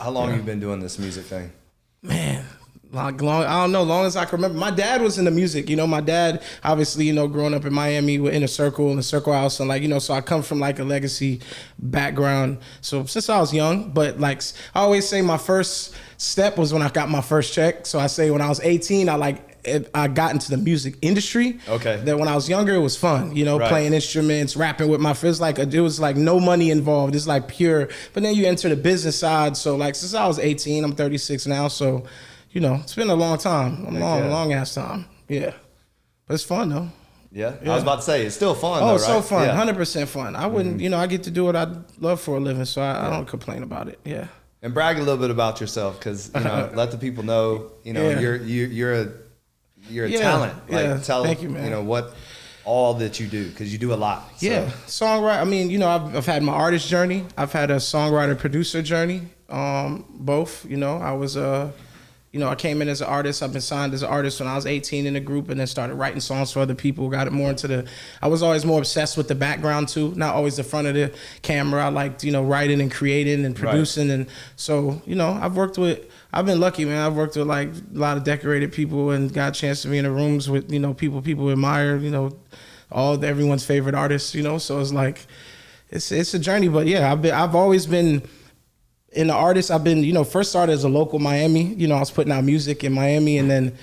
How long you been doing this music thing? Man, long, I don't know, long as I can remember. My dad was into music, my dad, obviously, growing up in Miami in the Circle House, and like, so I come from like a legacy background. So since I was young, but like I always say my first step was when I got my first check. So I say when I was 18, I got into the music industry. Okay. That when I was younger, it was fun, Right. playing instruments, rapping with my friends. It was like no money involved. It's like pure. But then you enter the business side. So like since I was 18, I'm 36 now. So, it's been a long time, long ass time. Yeah. But it's fun though. Yeah. I was about to say, it's still fun though, Oh, right? so fun. Yeah. 100% fun. I wouldn't, I get to do what I love for a living. So I don't complain about it. Yeah. And brag a little bit about yourself, because let the people know, Yeah. you're a talent. Like, Yeah. tell Thank you, man. What all that you do, because you do a lot. So. Yeah, songwriter. I mean, I've had my artist journey. I've had a songwriter producer journey. Both. I was I came in as an artist. I've been signed as an artist when I was 18 in a group, and then started writing songs for other people. Got it more into I was always more obsessed with the background too, not always the front of the camera. I liked, writing and creating and producing. Right. And so, I've been lucky, man. I've worked with like a lot of decorated people and got a chance to be in the rooms with, people admire, everyone's favorite artists, so it's like, it's a journey. But yeah, I've always been in the artist. I've been, first started as a local Miami, I was putting out music in Miami, and then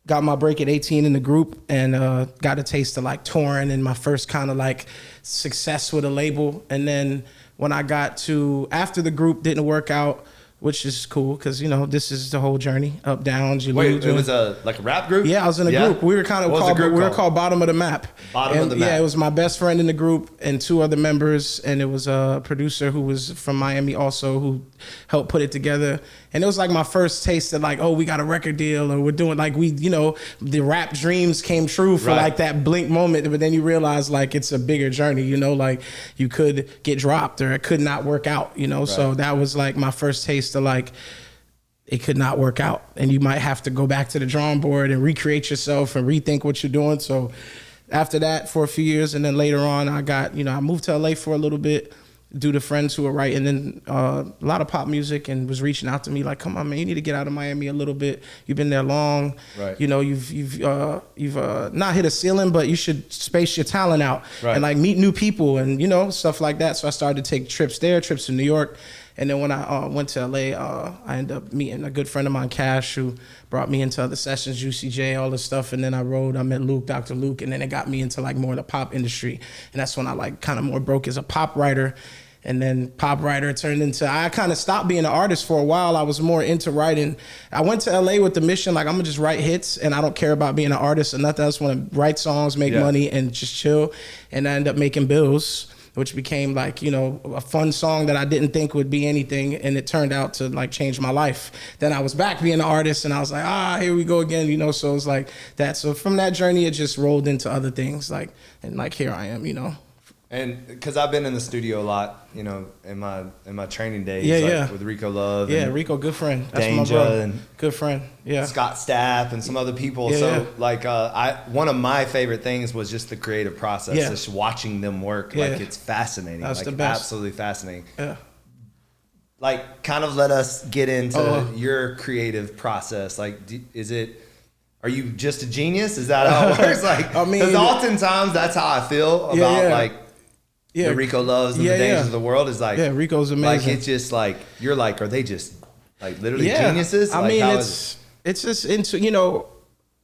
got my break at 18 in the group, and got a taste of like touring and my first kind of like success with a label. And then when I got to, after the group didn't work out, which is cool because, this is the whole journey, up, downs. Wait, it was a rap group? Yeah, I was in a group. We were kind of called Bottom of the Map. Bottom of the Map. Yeah, it was my best friend in the group and two other members, and it was a producer who was from Miami also who helped put it together. And it was like my first taste of like, oh, we got a record deal, or we're doing like the rap dreams came true for like that blink moment. But then you realize like it's a bigger journey, like you could get dropped or it could not work out, Right. So that was like my first taste of like, it could not work out, and you might have to go back to the drawing board and recreate yourself and rethink what you're doing. So after that for a few years, and then later on I got, I moved to LA for a little bit due to friends who were writing and a lot of pop music, and was reaching out to me like, come on, man, you need to get out of Miami a little bit. You've been there long. Right. You've not hit a ceiling, but you should space your talent out and like meet new people and, stuff like that. So I started to take trips to New York. And then when I went to LA, I ended up meeting a good friend of mine, Cash, who brought me into other sessions, Juicy J, all this stuff. And then I met Luke, Dr. Luke, and then it got me into like more of the pop industry. And that's when I like kind of more broke as a pop writer. And then pop writer turned into, I kind of stopped being an artist for a while. I was more into writing. I went to LA with the mission, like I'm gonna just write hits and I don't care about being an artist or nothing. I just wanna write songs, make money and just chill. And I ended up making Bills, which became like, a fun song that I didn't think would be anything. And it turned out to like change my life. Then I was back being an artist and I was like, here we go again, so it was like that. So from that journey, it just rolled into other things and here I am, And because I've been in the studio a lot, in my training days, with Rico Love. Yeah, Rico, good friend. That's Danger my brother. and good friend. Yeah, Scott Stapp and some other people. Yeah, so like, one of my favorite things was just the creative process, just watching them work. Like it's fascinating. That's like the best. Absolutely fascinating. Yeah. Like, kind of let us get into your creative process. Like, are you just a genius? Is that how it works? Like, I mean, because oftentimes that's how I feel about like. Yeah, the Rico Loves and the Dangers of the world is like, Rico's amazing. Like, it's just like, you're like, are they just like literally geniuses? I like, mean, it's just into,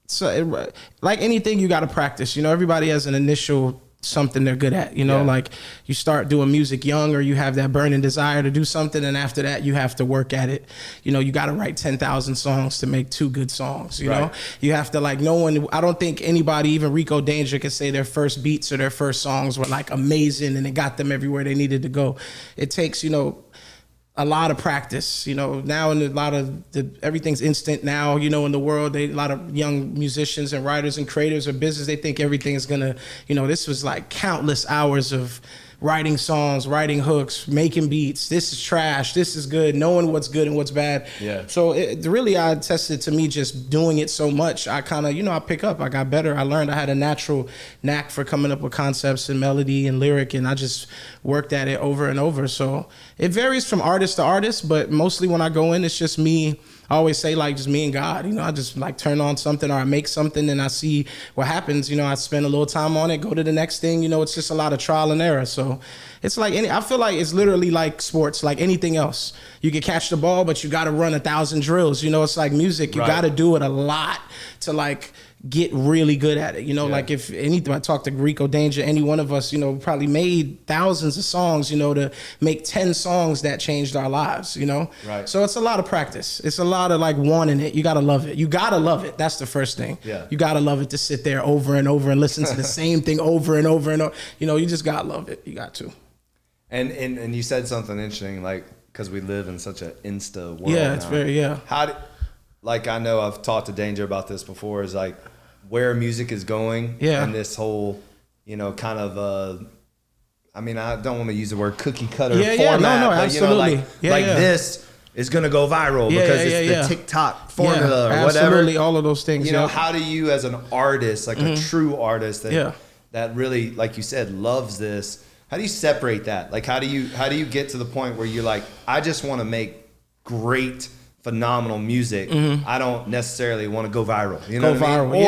so like anything you got to practice. Everybody has an initial something they're good at, like you start doing music young, or you have that burning desire to do something, and after that you have to work at it. You got to write 10,000 songs to make 2 good songs. You know, you have to like, I don't think anybody, even Rico, Danger, can say their first beats or their first songs were like amazing and it got them everywhere they needed to go. It takes, a lot of practice, now in a lot of everything's instant now, in the world, a lot of young musicians and writers and creators or business, they think everything is gonna, this was like countless hours of writing songs, writing hooks, making beats. This is trash. This is good. Knowing what's good and what's bad. Yeah. So it really, I attested to me just doing it so much. I kind of, I pick up. I got better. I learned I had a natural knack for coming up with concepts and melody and lyric, and I just worked at it over and over. So it varies from artist to artist, but mostly when I go in, it's just me. I always say like just me and God, I just like turn on something or I make something and I see what happens. I spend a little time on it, go to the next thing. It's just a lot of trial and error. So it's like I feel like it's literally like sports, like anything else. You can catch the ball, but you got to run 1,000 drills. It's like music. You got to do it a lot to like get really good at it. Like if anything, I talk to Rico Danger, any one of us, probably made thousands of songs, to make 10 songs that changed our lives, Right. So it's a lot of practice. It's a lot of like wanting it. You got to love it. You got to love it. That's the first thing. Yeah. You got to love it to sit there over and over and listen to the same thing over and over and over. You just got to love it. You got to. And you said something interesting, like, because we live in such an Insta world. Yeah, it's now. Like I know I've talked to Danger about this before, is like where music is going and this whole, kind of, I don't want to use the word cookie cutter format. Yeah, no, but, absolutely. This is going to go viral because it's the TikTok formula or whatever. Absolutely, all of those things. How do you as an artist, like a true artist that really, like you said, loves this, how do you separate that? Like, how do you get to the point where you're like, I just want to make great, phenomenal music. I don't necessarily want to go viral. You know what I mean?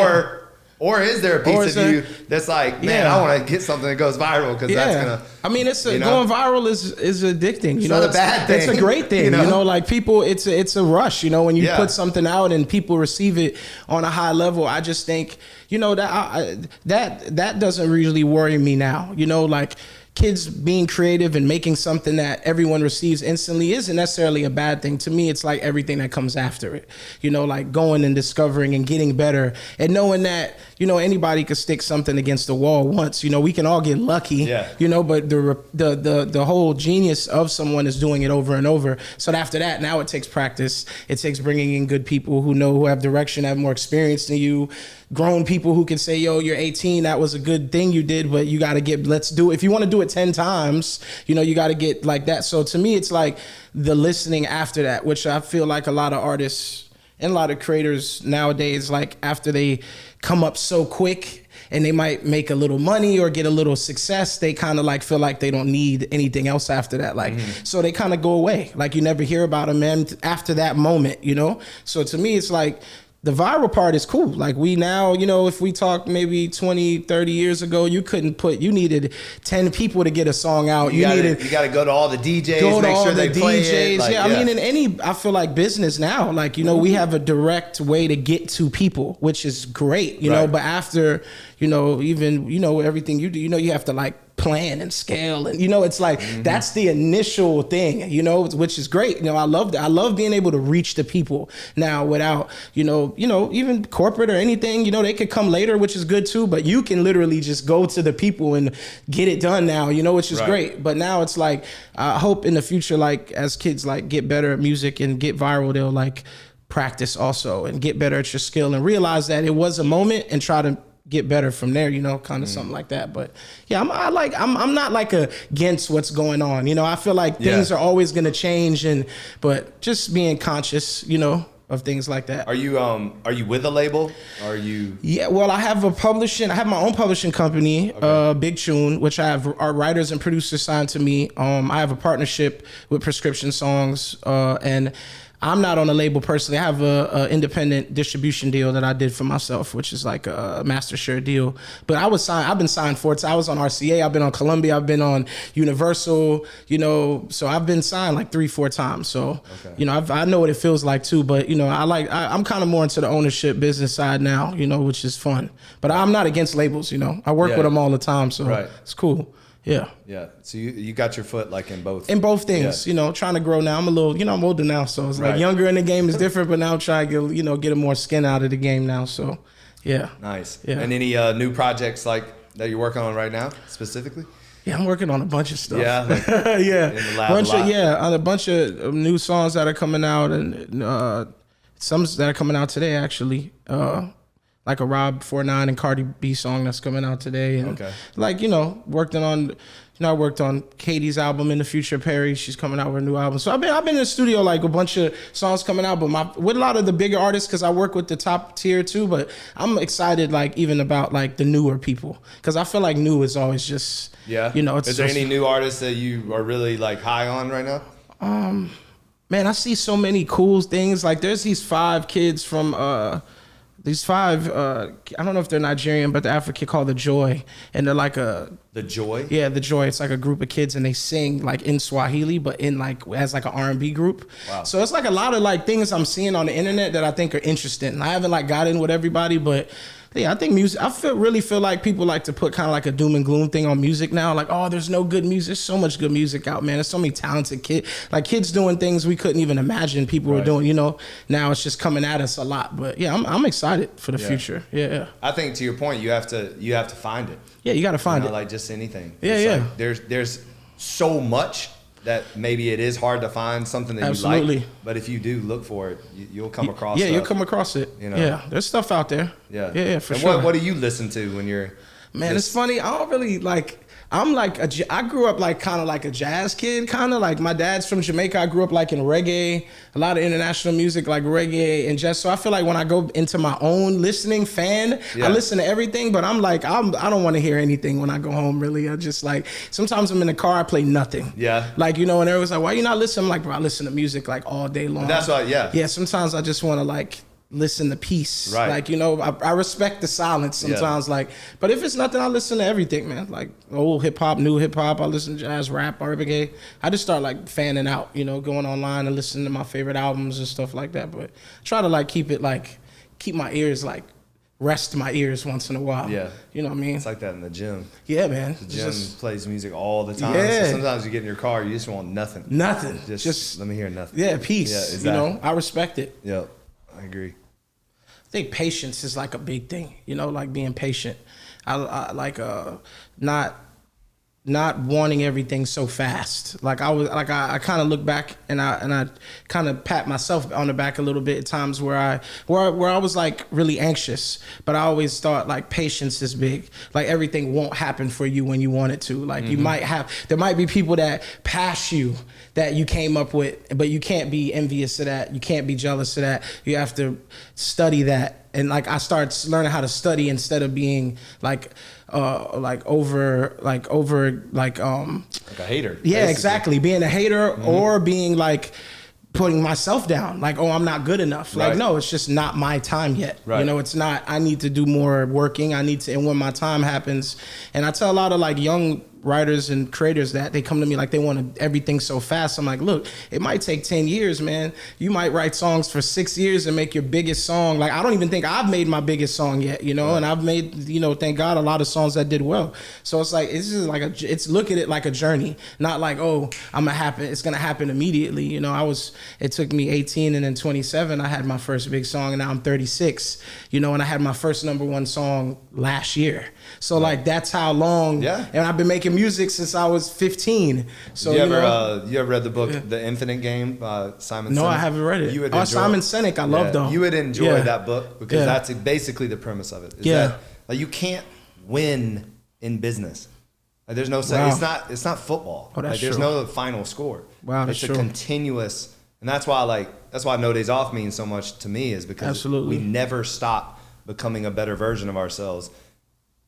Or is there a piece of you that's like, man, I want to get something that goes viral because that's gonna. It's going viral is addicting. It's not a bad thing. It's a great thing. Like people, it's a rush. When you put something out and people receive it on a high level. I just think that doesn't really worry me now. Like. Kids being creative and making something that everyone receives instantly isn't necessarily a bad thing. To me, it's like everything that comes after it, like going and discovering and getting better and knowing that, anybody could stick something against the wall once, we can all get lucky, but the whole genius of someone is doing it over and over. So after that, now it takes practice. It takes bringing in good people who have direction, have more experience than you, grown people who can say, yo, you're 18, that was a good thing you did, but you got to let's do it. If you want to do it 10 times, you got to get like that. So to me, it's like the listening after that, which I feel like a lot of artists and a lot of creators nowadays, like after they come up so quick and they might make a little money or get a little success, they kind of like feel like they don't need anything else after that. Like, so they kind of go away. Like you never hear about them, man, after that moment, So to me, it's like, the viral part is cool. Like we now, if we talk maybe 20, 30 years ago, you needed 10 people to get a song out. You got to go to all the DJs, make sure they play it. Like, I feel like business now, like, we have a direct way to get to people, which is great, but after, even, everything you do, you have to like plan and scale and it's like that's the initial thing which is great. I love that. I love being able to reach the people now without even corporate or anything. They could come later, which is good too, but you can literally just go to the people and get it done now, which is great. But now it's like I hope in the future, like as kids like get better at music and get viral, they'll like practice also and get better at your skill and realize that it was a moment and try to get better from there, kind of something like that. But yeah, I'm not like against what's going on. I feel like things are always going to change, but just being conscious, of things like that. Are you with a label? Are you? Yeah, well, I have my own publishing company, Big Tune, which I have our writers and producers signed to me. I have a partnership with Prescription Songs, and I'm not on a label personally. I have a independent distribution deal that I did for myself, which is like a master share deal. But I've been signed for it. So I was on RCA, I've been on Columbia, I've been on Universal, so I've been signed like 3-4 times. So, I know what it feels like too, but I'm kind of more into the ownership business side now, which is fun. But I'm not against labels, I work with them all the time, so it's cool. Yeah. Yeah. So you got your foot like in both. In both things, trying to grow now. I'm a little, I'm older now, so it's like younger in the game is different, but now I'm trying to get more skin out of the game now. So, yeah. Nice. Yeah. And any new projects like that you're working on right now specifically? Yeah, I'm working on a bunch of stuff. Yeah. Like yeah. In the lab on a bunch of new songs that are coming out and some that are coming out today actually. Like a Rob 49 and Cardi B song that's coming out today, and working on I worked on Katie's album In the Future. Perry, she's coming out with a new album. So I've been in the studio, like a bunch of songs coming out, but with a lot of the bigger artists, because I work with the top tier too. But I'm excited, like even about like the newer people, because I feel like new is always just It's is there any new artists that you are really like high on right now? Man, I see so many cool things. Like there's these 5 kids from I don't know if they're Nigerian, but the African called The Joy, and they're like The Joy? Yeah, The Joy. It's like a group of kids, and they sing like in Swahili, but in like as like an R&B group. Wow. So it's like a lot of like things I'm seeing on the internet that I think are interesting. I haven't like got in with everybody, but yeah, I think music. I really feel like people like to put kind of like a doom and gloom thing on music now. Like, oh, there's no good music. There's so much good music out, man. There's so many talented kids doing things we couldn't even imagine people were doing. Now it's just coming at us a lot. But yeah, I'm excited for the future. Yeah. I think to your point, you have to find it. Yeah, you got to find it. Like just anything. Yeah. Like there's so much that maybe it is hard to find something that you like, but if you do look for it, you'll come across it. Yeah, you'll come across it. Yeah, there's stuff out there. Yeah, for sure. What do you listen to when you're... Man, it's funny. I don't really like... I grew up like kind of like a jazz kid, kind of like my dad's from Jamaica. I grew up like in reggae, a lot of international music like reggae and jazz. So I feel like when I go into my own listening fan, I listen to everything, but I don't want to hear anything when I go home, really. I just like, sometimes I'm in the car, I play nothing. Yeah. Like, and everyone's like, why you not listening? I'm like, bro, I listen to music like all day long. That's why, Yeah, sometimes I just want to like listen to peace. Right. Like, I respect the silence sometimes. Like, but if it's nothing, I listen to everything, man. Like old hip hop, new hip hop. I listen to jazz, rap, reggae. I just start like fanning out, going online and listening to my favorite albums and stuff like that. But try to like keep my ears like rest my ears once in a while. Yeah. You know what I mean? It's like that in the gym. Yeah, man. The gym plays music all the time. Yeah. So sometimes you get in your car, you just want nothing. Nothing. Just let me hear nothing. Yeah, peace. Yeah, exactly. I respect it. Yep. I agree. I think patience is like a big thing, like being patient. I like not wanting everything so fast. Like I kind of look back and I kind of pat myself on the back a little bit at times where I was like really anxious, but I always thought like patience is big. Like everything won't happen for you when you want it to. Like there might be people that pass you that you came up with, but you can't be envious of that. You can't be jealous of that. You have to study that. And like I started learning how to study instead of being like a hater. Yeah, basically. Exactly. Being a hater or being like putting myself down. Like, oh, I'm not good enough. Right. Like, no, it's just not my time yet. Right. It's not, I need to do more working. And when my time happens, and I tell a lot of like young writers and creators that they come to me like they want everything so fast. I'm like, look, it might take 10 years, man. You might write songs for 6 years and make your biggest song. Like, I don't even think I've made my biggest song yet, right. And I've made, thank God, a lot of songs that did well. So it's like, it's just like look at it like a journey, not like, oh, it's going to happen immediately. It took me 18 and then 27. I had my first big song and now I'm 36, and I had my first #1 song last year. So like, that's how long, and I've been making music since I was 15. So you ever read the book The Infinite Game by Simon Sinek? No, I haven't read it. Simon Sinek, I love though. You would enjoy that book because that's basically the premise of it. That, like, you can't win in business. Like, there's no it's not football. Oh, that's there's no final score. Wow, that's it's a continuous, and that's why No Days Off means so much to me, is because we never stop becoming a better version of ourselves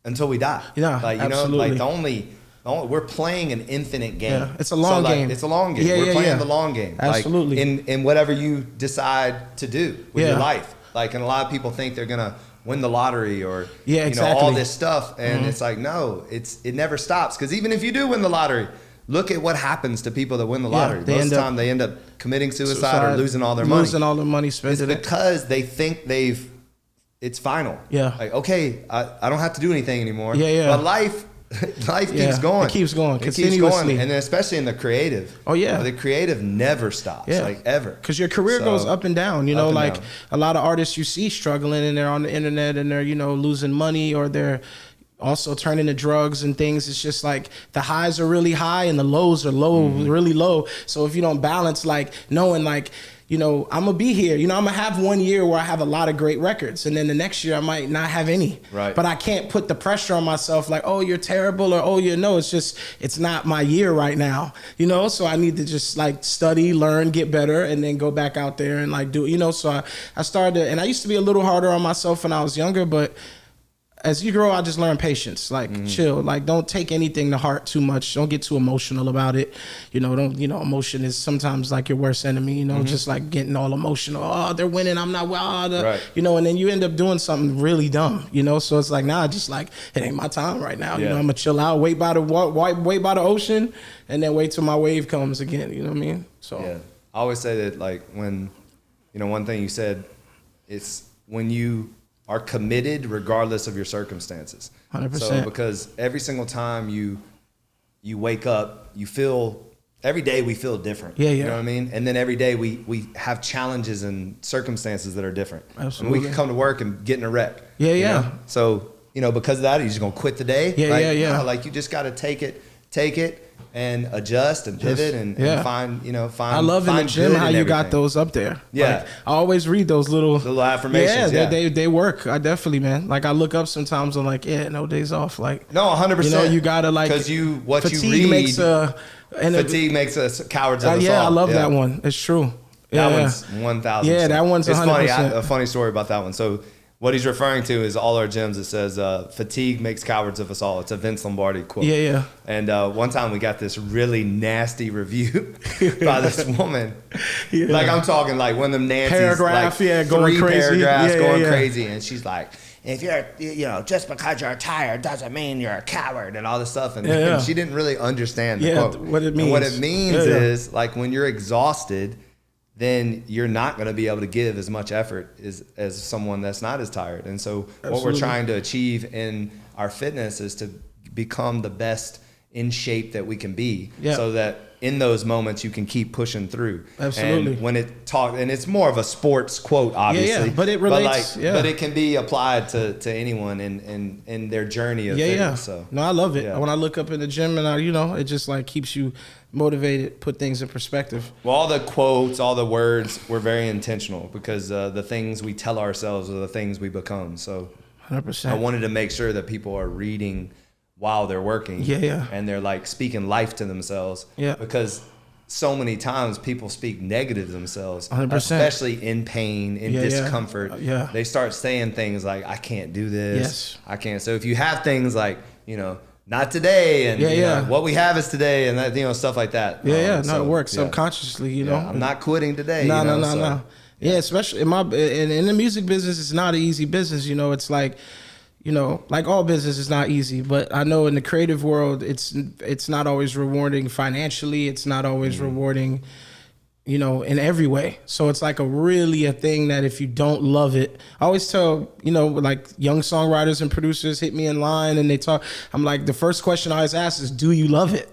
until we die. Yeah, absolutely. We're playing an infinite game. Yeah, it's a long game. It's a long game. We're playing the long game. Absolutely. In whatever you decide to do with your life. Like, and a lot of people think they're gonna win the lottery or all this stuff, and it's like, no, it never stops. Because even if you do win the lottery, look at what happens to people that win the lottery. Most of the time, they end up committing suicide or losing all their money. Losing all their money, spending it because they think it's final. Yeah. Like, okay, I don't have to do anything anymore. Yeah. But life keeps going. It keeps going continuously. Keeps going. And then especially in the creative. Oh, yeah. The creative never stops, like ever. Because your career goes up and down. A lot of artists you see struggling and they're on the internet and they're, losing money or they're also turning to drugs and things. It's just like the highs are really high and the lows are low, really low. So if you don't balance, like knowing like, you know, I'm gonna be here. You know, I'm gonna have 1 year where I have a lot of great records, and then the next year I might not have any. Right. But I can't put the pressure on myself like, oh, you're terrible, or oh, you know, it's just, it's not my year right now. You know, so I need to just like study, learn, get better, and then go back out there and like do it. You know, so I started to, and I used to be a little harder on myself when I was younger, but as you grow, I just learn patience, like chill, like don't take anything to heart too much. Don't get too emotional about it. You know, emotion is sometimes like your worst enemy, you know, just like getting all emotional. Oh, they're winning. I'm not well, right. You know, and then you end up doing something really dumb, you know? So it's like, nah, just like, it ain't my time right now. You know, I'm gonna chill out, wait by the ocean, and then wait till my wave comes again. You know what I mean? So yeah, I always say that like when, you know, one thing you said, it's when you are committed regardless of your circumstances. 100%. So because every single time you wake up, you feel, every day we feel different. Yeah. You know what I mean? And then every day we have challenges and circumstances that are different. Absolutely. And we can come to work and get in a wreck. Yeah. You know? So, you know, because of that, you're just gonna quit the day. Yeah. No, like you just gotta take it and adjust and pivot and find. I love in the gym how you got those up there. Yeah. Like, I always read those little affirmations. Yeah, they work. I definitely, man. Like I look up sometimes. I'm like, no days off. Like no, 100%. You know, you gotta like because fatigue makes us cowards of us all. Yeah, I love that one. It's true. That one's 1,000%. Yeah, that one's 100%. It's funny. A funny story about that one. So what he's referring to is all our gyms. It says, fatigue makes cowards of us all. It's a Vince Lombardi quote. Yeah. And one time we got this really nasty review by this woman. Yeah. Like I'm talking like one of them Nancy's. Paragraph, like, going three crazy. paragraphs going crazy. And she's like, if you're, just because you're tired doesn't mean you're a coward and all this stuff. And she didn't really understand the quote. What it means. And what it means is like when you're exhausted, then you're not going to be able to give as much effort as someone that's not as tired. And so what we're trying to achieve in our fitness is to become the best in shape that we can be so that in those moments you can keep pushing through. Absolutely. And when and it's more of a sports quote, obviously. But it relates. But it can be applied to anyone in their journey of fitness. So. No, I love it. When I look up in the gym and it just like keeps you motivated, put things in perspective. Well, all the quotes, all the words were very intentional because the things we tell ourselves are the things we become. So 100%. I wanted to make sure that people are reading while they're working. And they're like speaking life to themselves. Because so many times people speak negative to themselves, 100%. Especially in pain, in discomfort. They start saying things like, I can't do this. I can't. So if you have things like, not today, and what we have is today, and that, stuff like that. It works subconsciously, I'm not quitting today. No. Yeah, especially in the music business, it's not an easy business. It's like, like all business is not easy, but I know in the creative world, it's not always rewarding financially. It's not always rewarding, in every way. So it's like a thing that if you don't love it, I always tell, like young songwriters and producers hit me in line and they talk, I'm like, the first question I always ask is, do you love it?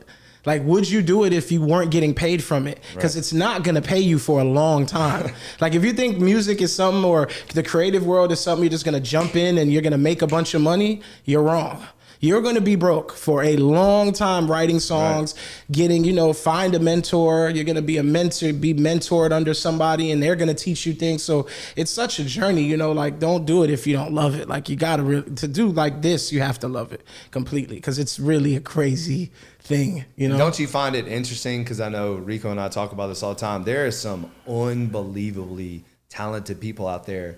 Like, would you do it if you weren't getting paid from it? Because it's not going to pay you for a long time. Like, if you think music is something or the creative world is something you're just going to jump in and you're going to make a bunch of money, you're wrong. You're going to be broke for a long time writing songs, getting, find a mentor. You're going to be a mentor, be mentored under somebody, and they're going to teach you things. So it's such a journey, like don't do it if you don't love it. Like you got to do like this, you have to love it completely because it's really a crazy thing, Don't you find it interesting? Because I know Rico and I talk about this all the time. There is some unbelievably talented people out there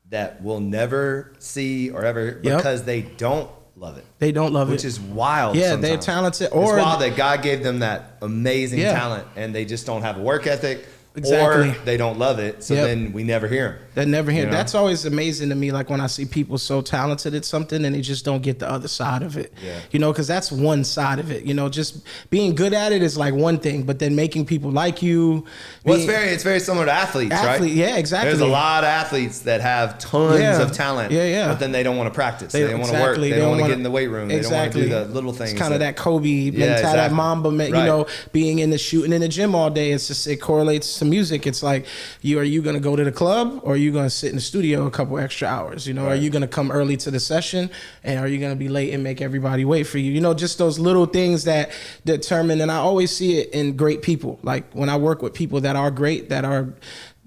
that we'll never see or ever because they don't love it. They don't love which it. Which is wild. Yeah, sometimes. they're talented. It's wild that God gave them that amazing talent and they just don't have a work ethic. Exactly. Or they don't love it, so then we never hear them. They never hear. That's always amazing to me. Like when I see people so talented at something and they just don't get the other side of it. Because that's one side of it. Just being good at it is like one thing, but then making people like you. Well, it's very similar to athletes, right? Yeah, exactly. There's a lot of athletes that have tons of talent, but then they don't want to practice. They don't want to work. They don't want to get in the weight room. They don't want to do the little things. It's kind of that Kobe mentality, that Mamba, being in the shooting in the gym all day. It's just it correlates to music, it's like, are you going to go to the club, or are you going to sit in the studio a couple extra hours? You know, right. Are you going to come early to the session, and are you going to be late and make everybody wait for you? You know, just those little things that determine, and I always see it in great people. Like when I work with people that are great, that are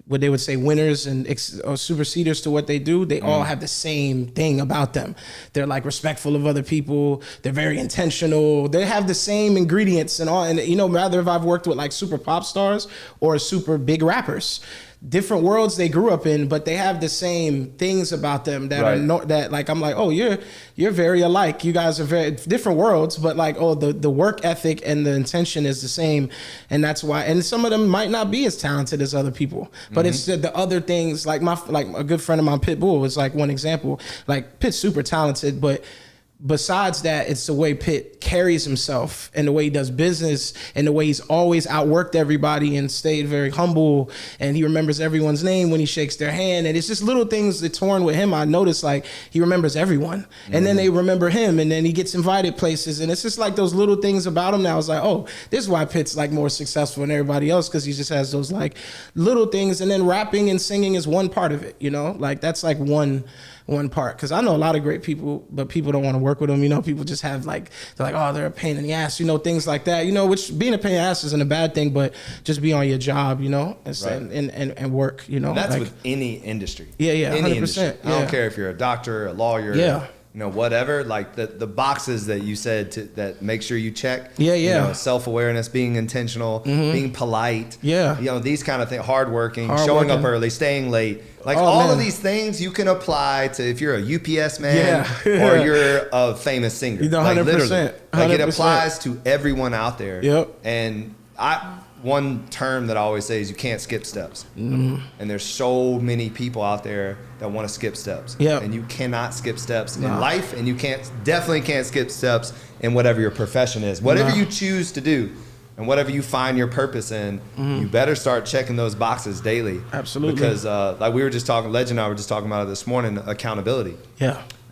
what they would say winners and or superseders to what they do, they all have the same thing about them. They're like respectful of other people. They're very intentional. They have the same ingredients and all. And you know, rather if I've worked with like super pop stars or super big rappers, different worlds they grew up in, but they have the same things about them that right. are that like, I'm like, oh, you're very alike. You guys are very different worlds, but like, oh, the work ethic and the intention is the same. And that's why, and some of them might not be as talented as other people, but it's the other things, like a good friend of mine, Pitbull, was like one example. Like Pitt's super talented, but besides that, it's the way Pitt carries himself and the way he does business and the way he's always outworked everybody and stayed very humble, and he remembers everyone's name when he shakes their hand. And it's just little things that torn with him. I noticed like he remembers everyone, and then they remember him, and then he gets invited places, and it's just like those little things about him now. It's like, oh, this is why Pitt's like more successful than everybody else, because he just has those like little things. And then rapping and singing is one part of it, you know, like that's like one part, because I know a lot of great people, but people don't want to work with them. You know, people just have like, they're like, oh, they're a pain in the ass, you know, things like that, you know, which being a pain in the ass isn't a bad thing, but just be on your job, you know, and work, you know. And that's like, with any industry. Yeah, any 100%. Industry. I don't care if you're a doctor, a lawyer, you know, whatever, like the boxes that you said that make sure you check. You know, self-awareness, being intentional, being polite. You know, these kind of things, hardworking, showing up early, staying late. Like all of these things you can apply to if you're a UPS man or you're a famous singer. You know, 100%. Like literally. Like it applies to everyone out there. Yep. And one term that I always say is you can't skip steps. And there's so many people out there that want to skip steps. And you cannot skip steps in life, and you definitely can't skip steps in whatever your profession is. Whatever you choose to do and whatever you find your purpose in, you better start checking those boxes daily. Absolutely. Because like we were just talking, Legend and I were just talking about it this morning, accountability.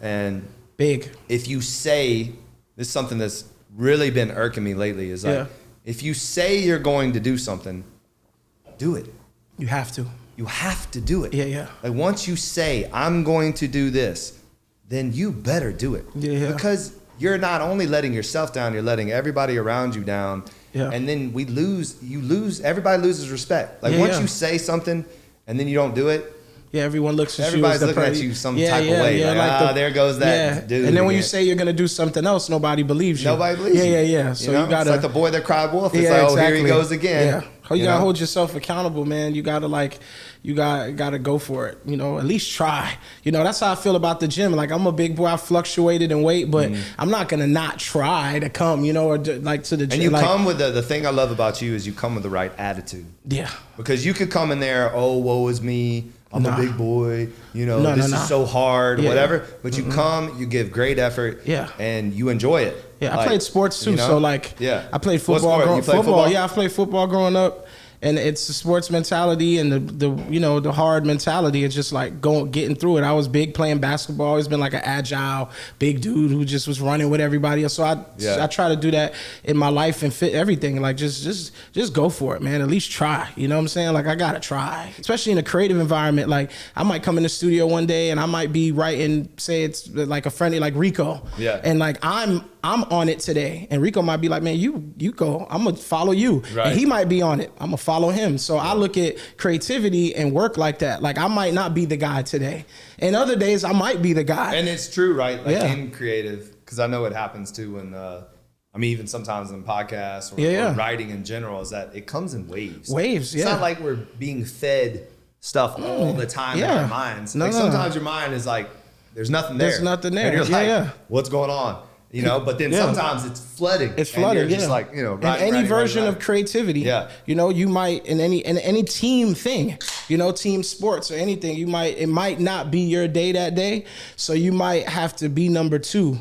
And big. If you say, this is something that's really been irking me lately, is like, if you say you're going to do something, do it. You have to. You have to do it. Like once you say, I'm going to do this, then you better do it. Because you're not only letting yourself down, you're letting everybody around you down. And then everybody loses respect. Like once you say something and then you don't do it, everyone looks at everybody's looking at you some type of way. Like, there goes that dude. And then when you say you're gonna do something else, nobody believes you. Nobody believes you. So you gotta, it's like the boy that cried wolf. It's like, oh, here he goes again. You gotta hold yourself accountable, man. You gotta gotta go for it. You know, at least try. You know, that's how I feel about the gym. Like I'm a big boy. I fluctuated in weight, but I'm not gonna not try to come. You know, or like to the gym. And you come with the thing I love about you is you come with the right attitude. Because you could come in there, oh, woe is me. I'm a big boy, you know, this is so hard, whatever. But you come, you give great effort, and you enjoy it. I played sports too, you know? So like, I played football. Football? Yeah, I played football growing up. And it's the sports mentality and the hard mentality. It's just like getting through it. I was big playing basketball. Always been like an agile, big dude who just was running with everybody else. So I try to do that in my life and fit everything. Like just go for it, man. At least try. You know what I'm saying? Like I gotta try. Especially in a creative environment. Like I might come in the studio one day and I might be writing, say it's like a friendly like Rico. And like I'm on it today, and Rico might be like, man, you go. I'm gonna follow you. And he might be on it. I'm gonna follow him. So I look at creativity and work like that. Like I might not be the guy today, and other days I might be the guy. And it's true, right? Like in creative, because I know it happens too when I mean, even sometimes in podcasts or writing in general, is that it comes in waves. It's not like we're being fed stuff all the time in our minds. Like sometimes your mind is like, there's nothing there. There's nothing there. And you're like, what's going on? You know, but then sometimes it's flooding. It's flooding. Just like, you know, any version of creativity. You know, you might in any team thing, you know, team sports or anything, it might not be your day that day. So you might have to be number two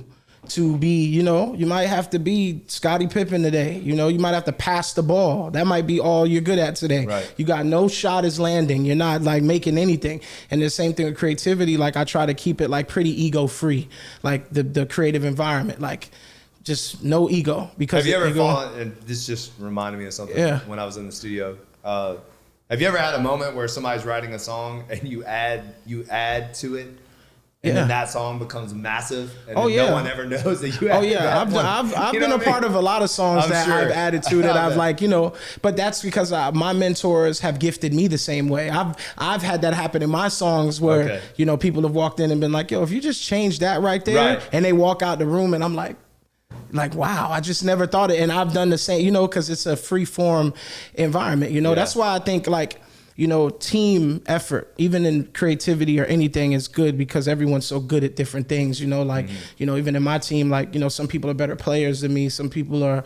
to be, you know, you might have to be Scottie Pippen today. You know, you might have to pass the ball. That might be all you're good at today. You got no shot is landing. You're not like making anything. And the same thing with creativity. Like I try to keep it like pretty ego free, like the creative environment, like just no ego. Because have you ever fallen, and this just reminded me of something when I was in the studio, have Have you ever had a moment where somebody's writing a song and you add to it? And then that song becomes massive, and no one ever knows that you added that one. I've been a part of a lot of songs that I've added to that I've like, but that's because my mentors have gifted me the same way. I've had that happen in my songs where, people have walked in and been like, yo, if you just change that right there, and they walk out the room and I'm like, wow, I just never thought it. And I've done the same, because it's a free form environment, that's why I think team effort, even in creativity or anything, is good because everyone's so good at different things, even in my team, some people are better players than me. Some people are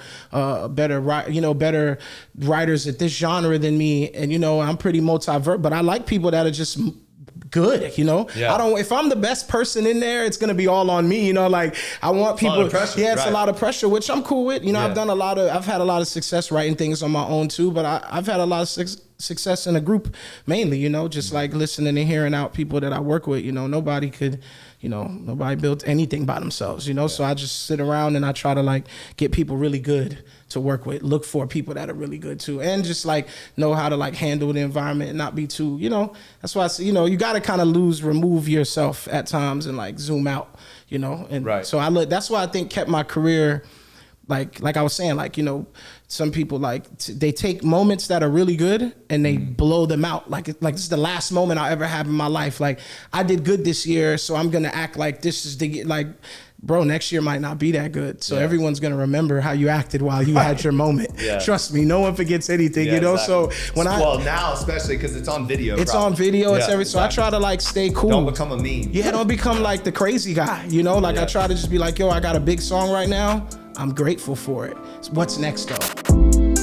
better writers at this genre than me. And, I'm pretty multivert, but I like people that are just good, I don't, if I'm the best person in there, it's going to be all on me, I want people, it's a lot of pressure, which I'm cool with, I've had a lot of success writing things on my own too, but I've had a lot of success in a group mainly, just like listening and hearing out people that I work with, nobody could, nobody built anything by themselves, so I just sit around and I try to get people really good to work with, look for people that are really good too, and just know how to handle the environment and not be too, that's why I say, you got to kind of remove yourself at times and zoom out, and so that's why I think kept my career, like I was saying, some people they take moments that are really good and they blow them out. This is the last moment I ever have in my life. I did good this year, so I'm gonna act like this is bro, next year might not be that good. So everyone's gonna remember how you acted while you had your moment. Trust me, no one forgets anything, Exactly. So now especially because it's on video. It's on video. It's so I try to stay cool. Don't become a meme. Yeah, don't become the crazy guy. I try to just be yo, I got a big song right now. I'm grateful for it. What's next though?